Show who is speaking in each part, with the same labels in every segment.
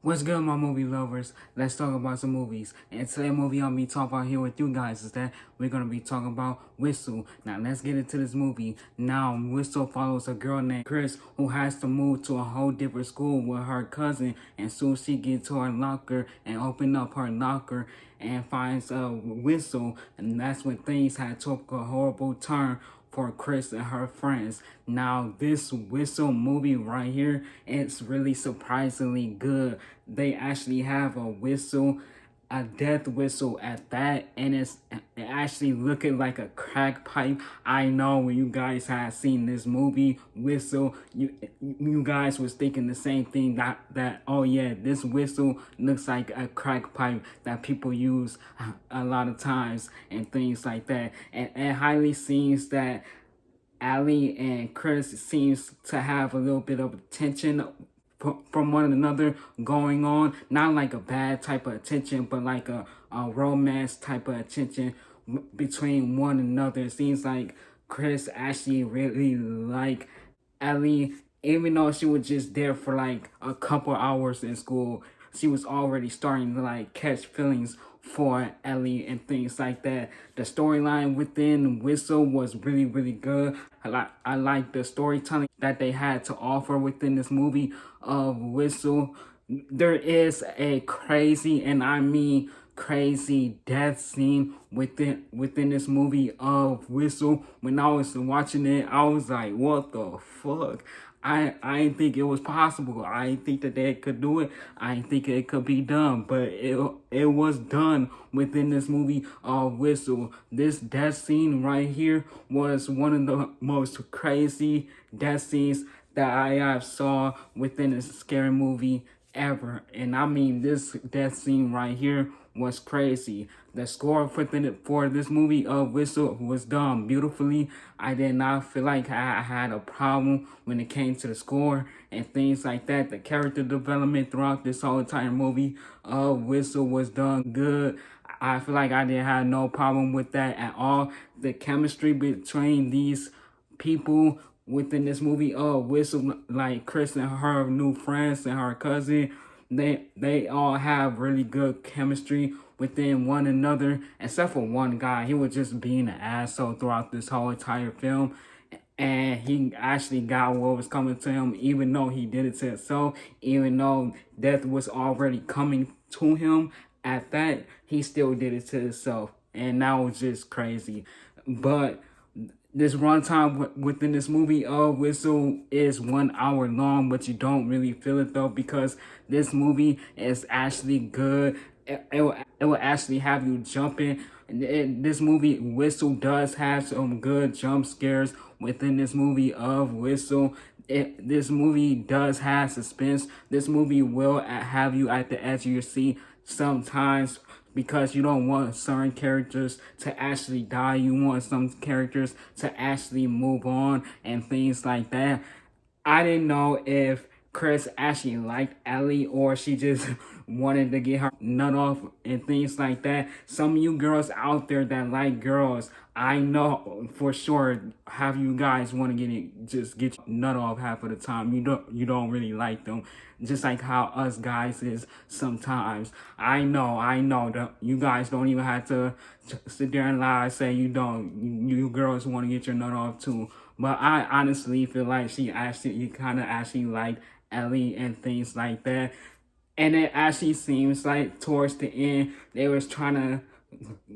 Speaker 1: What's good, my movie lovers? Let's talk about some movies. And today's movie I'll be talking about here with you guys is that we're going to be talking about Whistle. Now, let's get into this movie. Now, Whistle follows a girl named Chrys who has to move to a whole different school with her cousin. And soon she gets to her locker and open up her locker and finds a Whistle. And that's when things had took a horrible turn for Chrys and her friends. Now, this Whistle movie right here, it's really surprisingly good. They actually have a whistle, a death whistle at that, and it's actually looking like a crack pipe. I know when you guys had seen this movie Whistle, you guys was thinking the same thing, that oh yeah, this whistle looks like a crack pipe that people use a lot of times and things like that. And it highly seems that Ali and Chrys seems to have a little bit of tension from one another going on. Not like a bad type of attention, but like a romance type of attention between one another. It seems like Chrys actually really like Ellie, even though she was just there for like a couple hours in school. She was already starting to like catch feelings for Ellie and things like that. The storyline within Whistle was really good. I like the storytelling that they had to offer within this movie of Whistle. There is a crazy, and I mean crazy, death scene within this movie of Whistle. When I was watching it, I was like, what the fuck? I didn't think it was possible. I didn't think that they could do it. I didn't think it could be done, but it was done within this movie of Whistle. This death scene right here was one of the most crazy death scenes that I have saw within a scary movie ever. And I mean, this death scene right here was crazy. The score for this movie of Whistle was done beautifully. I did not feel like I had a problem when it came to the score and things like that. The character development throughout this whole entire movie of Whistle was done good. I feel like I didn't have no problem with that at all. The chemistry between these people within this movie Whistle, like Chrys and her new friends and her cousin, they all have really good chemistry within one another, except for one guy. He was just being an asshole throughout this whole entire film, and he actually got what was coming to him, even though he did it to himself. Even though death was already coming to him at that, he still did it to himself, and that was just crazy. But this runtime within this movie of Whistle is 1 hour long, but you don't really feel it though, because this movie is actually good. It will actually have you jumping. This movie Whistle does have some good jump scares within this movie of Whistle. This movie does have suspense. This movie will have you at the edge of your seat sometimes, because you don't want certain characters to actually die. You want some characters to actually move on and things like that. I didn't know if Chrys actually liked Ellie or she just wanted to get her nut off and things like that. Some of you girls out there that like girls, I know for sure have you guys want to just get your nut off half of the time. You don't really like them, just like how us guys is sometimes. I know that you guys don't even have to sit there and lie and say you don't. You girls want to get your nut off too. But I honestly feel like she actually kind of actually liked Ellie and things like that. And it actually seems like towards the end, they was trying to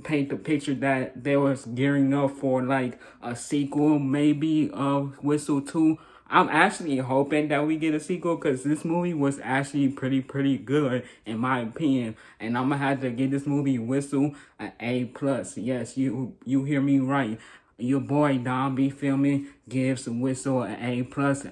Speaker 1: paint the picture that they was gearing up for like a sequel maybe of Whistle 2. I'm actually hoping that we get a sequel, because this movie was actually pretty good in my opinion. And I'm gonna have to give this movie Whistle an A+. Yes, you hear me right. Your boy Don B Filming gives Whistle an A+,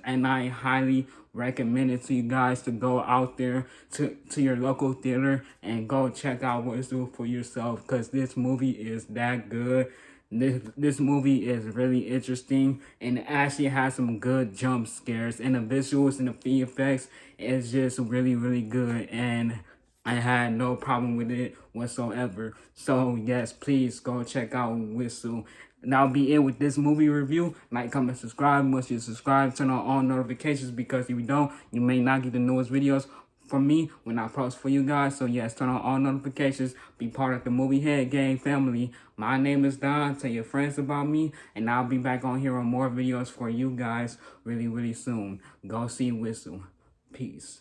Speaker 1: and I highly recommend it to you guys to go out there to your local theater and go check out Whistle for yourself, because this movie is that good. This movie is really interesting, and it actually has some good jump scares, and the visuals and the effects is just really good, and I had no problem with it whatsoever. So yes, please go check out Whistle. And that'll be it with this movie review. Like, comment, subscribe. Once you subscribe, turn on all notifications, because if you don't, you may not get the newest videos for me when I post for you guys. So yes, turn on all notifications. Be part of the Movie Head Gang family. My name is Don. Tell your friends about me, and I'll be back on here on more videos for you guys really, really soon. Go see Whistle. Peace.